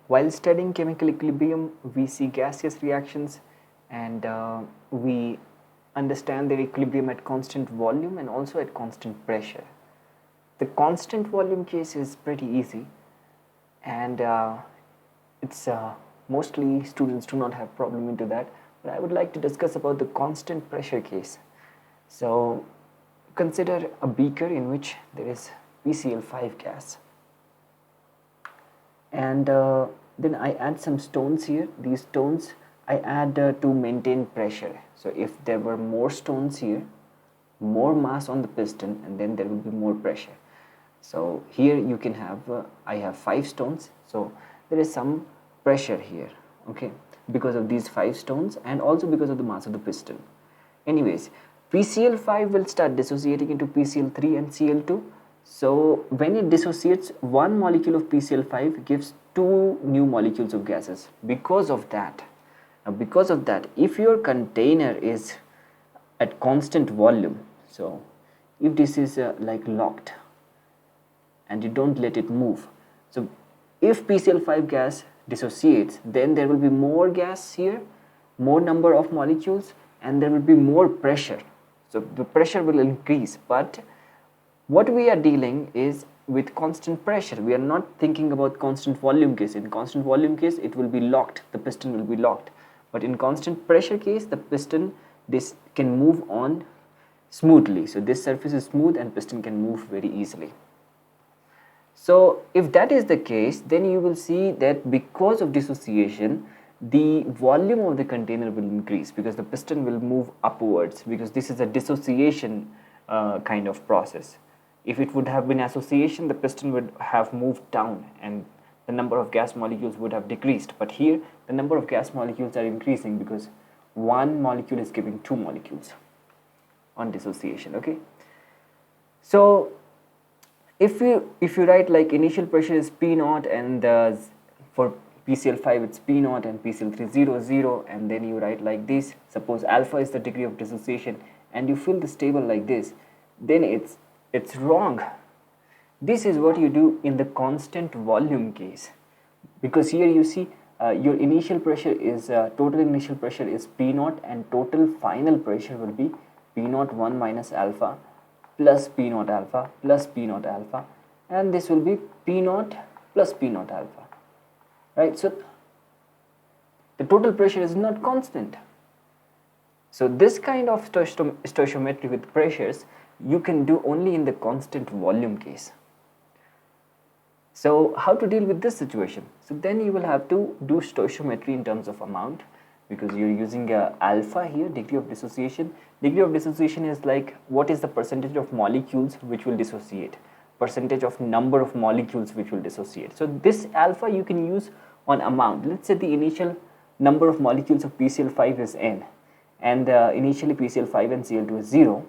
While studying chemical equilibrium, we see gaseous reactions and we understand their equilibrium at constant volume and also at constant pressure. The constant volume case is pretty easy, and it's mostly students do not have problem into that, but I would like to discuss about the constant pressure case. So consider a beaker in which there is PCl5 gas, and then I add some stones here. These stones I add to maintain pressure. So if there were more stones here, more mass on the piston, and then there will be more pressure. So here you can have I have 5 stones, so there is some pressure here, okay, because of these 5 stones and also because of the mass of the piston. Anyways, PCl5 will start dissociating into PCl3 and Cl2. So when it dissociates, one molecule of PCl5 gives 2 new molecules of gases. Because of that, if your container is at constant volume, so if this is like locked and you don't let it move, so if PCl5 gas dissociates, then there will be more gas here, more number of molecules, and there will be more pressure. So the pressure will increase, but what we are dealing is with constant pressure. We are not thinking about constant volume case. In constant volume case, it will be locked, the piston will be locked, but in constant pressure case, the piston this can move on smoothly. So this surface is smooth and piston can move very easily. So if that is the case, then you will see that because of dissociation, the volume of the container will increase because the piston will move upwards, because this is a dissociation kind of process. If it would have been association, the piston would have moved down and the number of gas molecules would have decreased. But here the number of gas molecules are increasing because one molecule is giving 2 molecules on dissociation. Okay, so if you write like initial pressure is P naught, and for PCl5 it's P naught and PCl3 0 0, and then you write like this, suppose alpha is the degree of dissociation, and you fill this table like this, then it's wrong. This is what you do in the constant volume case, because here you see your initial pressure is total initial pressure is P naught, and total final pressure will be P naught 1 minus alpha plus P naught alpha plus P naught alpha, and this will be P naught plus P naught alpha, right? So the total pressure is not constant. So this kind of stoichiometry with pressures you can do only in the constant volume case. So how to deal with this situation? So then you will have to do stoichiometry in terms of amount, because you're using alpha here, degree of dissociation. Degree of dissociation is like what is the percentage of molecules which will dissociate, percentage of number of molecules which will dissociate. So this alpha you can use on amount. Let's say the initial number of molecules of PCl5 is n, and initially PCl5 and Cl2 is 0,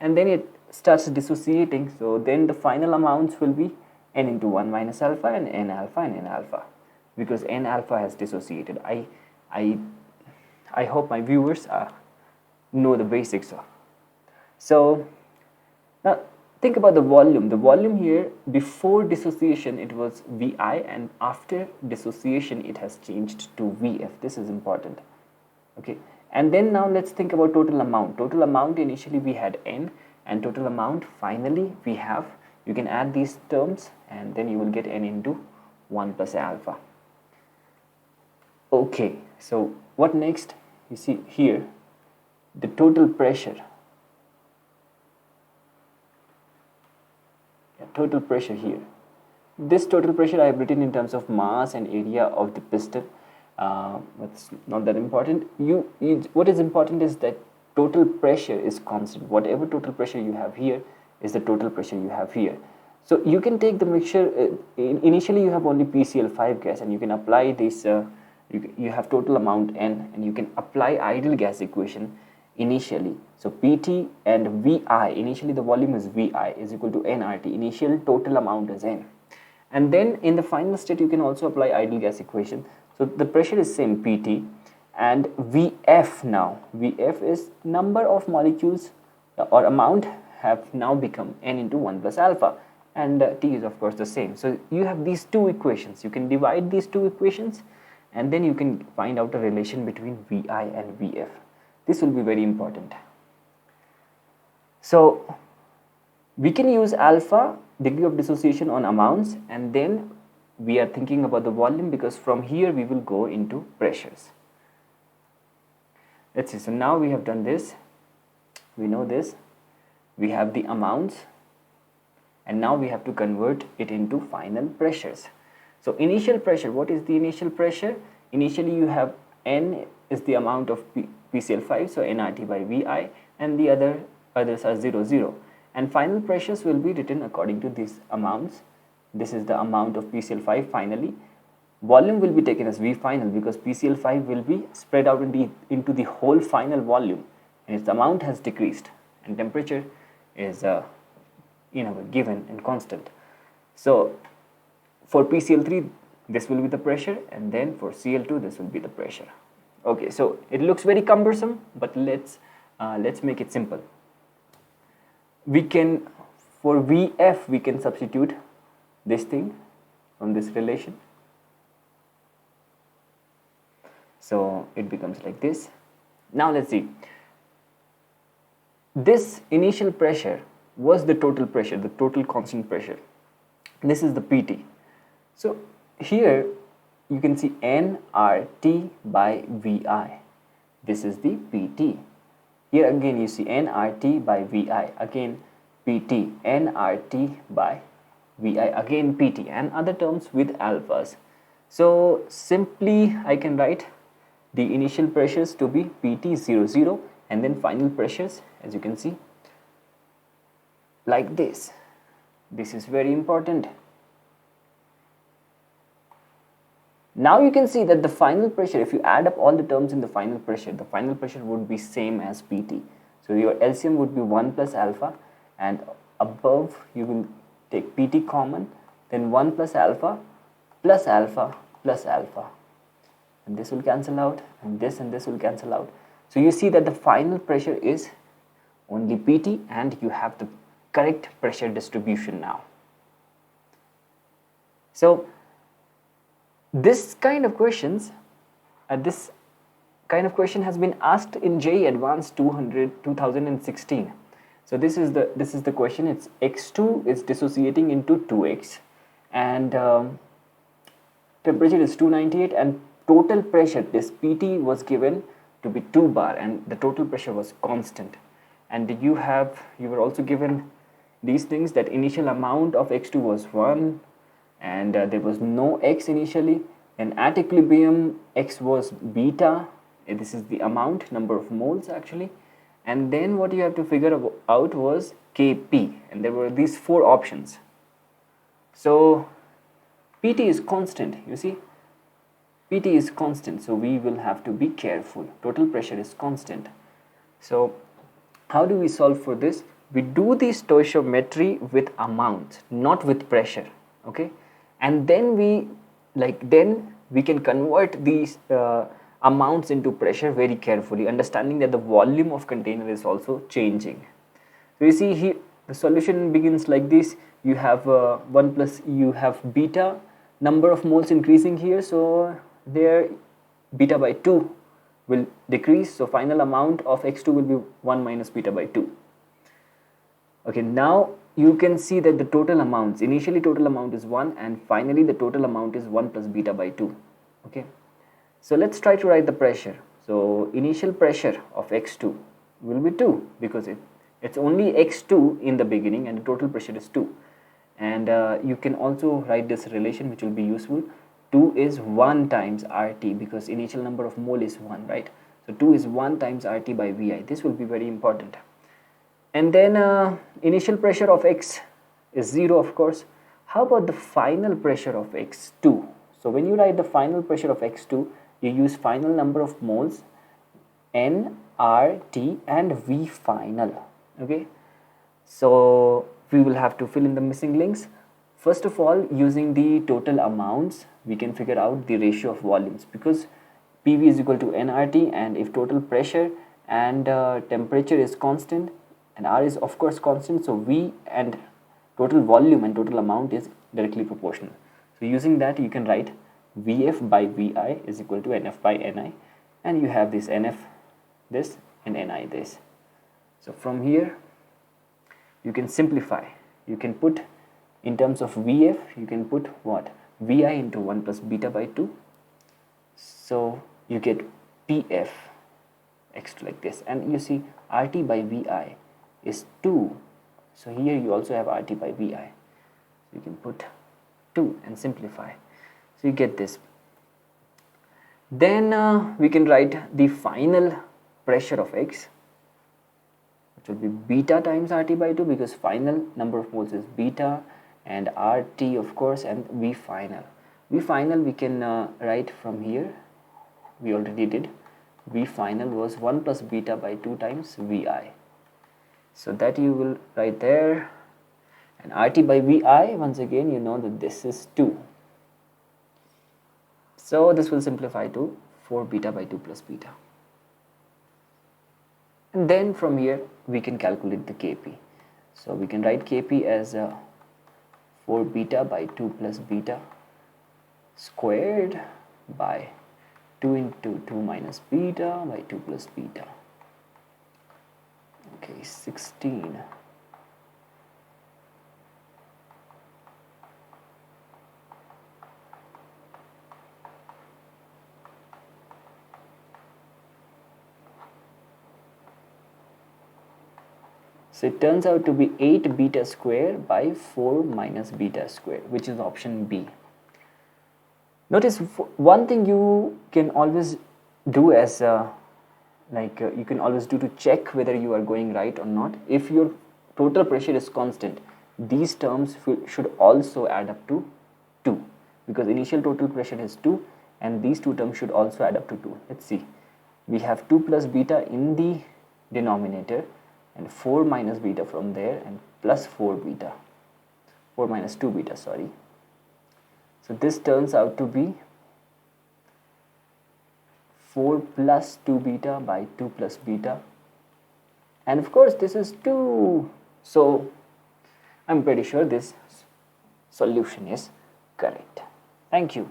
and then it starts dissociating. So then the final amounts will be n into 1 minus alpha and n alpha and n alpha, because n alpha has dissociated. I hope my viewers know the basics. So now think about the volume. The volume here before dissociation it was Vi, and after dissociation it has changed to Vf. This is important. Okay, and then now let's think about total amount. Total amount initially we had n, and total amount finally we have, you can add these terms and then you will get n into 1 plus alpha. Okay, so what next? You see here the total pressure. Total pressure here. This total pressure I have written in terms of mass and area of the piston. That's not that important. What is important is that total pressure is constant. Whatever total pressure you have here is the total pressure you have here. So you can take the mixture. Initially you have only PCl5 gas, and you can apply this. You have total amount n, and you can apply ideal gas equation initially. So Pt and Vi, initially the volume is Vi, is equal to nRT. Initial total amount is n, and then in the final state you can also apply ideal gas equation. So the pressure is same Pt, and Vf now. Vf is number of molecules or amount have now become n into 1 plus alpha, and T is of course the same. So you have these two equations. You can divide these two equations and then you can find out a relation between Vi and Vf. This will be very important. So we can use alpha, degree of dissociation, on amounts, and then we are thinking about the volume, because from here we will go into pressures. Let's see. So now we have done this. We know this. We have the amounts, and now we have to convert it into final pressures. So initial pressure, what is the initial pressure? Initially you have N is the amount of PCl5, so nRT by Vi, and the others are 0, 0. And final pressures will be written according to these amounts. This is the amount of PCl5 finally. Volume will be taken as V final, because PCl5 will be spread out into the whole final volume, and its amount has decreased, and temperature is given and constant. So for PCl3 this will be the pressure, and then for Cl2 this will be the pressure. Okay, so it looks very cumbersome, but let's make it simple. We can, for Vf, we can substitute this thing from this relation. So it becomes like this. Now let's see. This initial pressure was the total pressure, the total constant pressure. This is the PT. So here you can see nRT by Vi. This is the PT. Here again you see nRT by Vi, again PT, nRT by Vi, again PT, and other terms with alphas. So simply I can write the initial pressures to be PT 0, 0, and then final pressures, as you can see, like this. This is very important. Now you can see that the final pressure, if you add up all the terms in the final pressure would be same as PT. So your LCM would be 1 plus alpha, and above you will take PT common, then 1 plus alpha plus alpha plus alpha. And this will cancel out, and this will cancel out. So you see that the final pressure is only PT, and you have the correct pressure distribution now. So this kind of question has been asked in JEE Advanced 2016. So this is the question. It's X2 is dissociating into 2X, and temperature is 298, and total pressure, this PT was given to be 2 bar, and the total pressure was constant. And you were also given these things, that initial amount of X2 was 1, and there was no X initially, and at equilibrium X was beta. This is the amount, number of moles actually, and then what you have to figure out was Kp, and there were these 4 options. So PT is constant, you see, PT is constant, so we will have to be careful. Total pressure is constant. So how do we solve for this? We do the stoichiometry with amounts, not with pressure, okay? And then we can convert these amounts into pressure very carefully, understanding that the volume of container is also changing. So you see here the solution begins like this. You have 1 plus, you have beta, number of moles increasing here, so there beta by 2 will decrease, so final amount of X2 will be 1 minus beta by 2. Okay, now you can see that the total amounts, initially total amount is 1, and finally the total amount is 1 plus beta by 2. Okay, so let's try to write the pressure. So initial pressure of X2 will be 2, because it's only X2 in the beginning, and the total pressure is 2. And you can also write this relation, which will be useful. 2 is 1 times RT, because initial number of mole is 1, right? So 2 is 1 times RT by Vi. This will be very important. And then initial pressure of X is 0, of course. How about the final pressure of X2? So when you write the final pressure of X2, you use final number of moles, N, R, T, and V final. Okay, so we will have to fill in the missing links. First of all, using the total amounts, we can figure out the ratio of volumes, because PV is equal to nRT, and if total pressure and temperature is constant and R is of course constant, so V and total volume and total amount is directly proportional. So using that, you can write Vf by Vi is equal to Nf by Ni, and you have this Nf this and Ni this. So from here you can simplify. You can put in terms of Vf, you can put what? Vi into 1 plus beta by 2. So you get Pf extra like this, and you see RT by Vi is 2. So here you also have RT by Vi. So you can put 2 and simplify. So you get this. Then we can write the final pressure of X, which will be beta times RT by 2, because final number of moles is beta, and RT of course, and V final. V final we can write from here. We already did. V final was 1 plus beta by 2 times Vi. So that you will write there. And RT by Vi, once again you know that this is 2. So this will simplify to 4 beta by 2 plus beta. And then from here we can calculate the Kp. So we can write Kp as 4 beta by 2 plus beta squared by 2 into 2 minus beta by 2 plus beta. Okay, 16. So it turns out to be 8 beta square by 4 minus beta square, which is option B. Notice one thing you can always do as you can always do to check whether you are going right or not. If your total pressure is constant, these terms should also add up to 2, because initial total pressure is 2 and these two terms should also add up to 2. Let's see. We have 2 plus beta in the denominator and 4 minus beta from there, and plus 4 beta, 4 minus 2 beta, sorry. So this turns out to be 4 plus 2 beta by 2 plus beta, and of course this is 2. So I'm pretty sure this solution is correct. Thank you.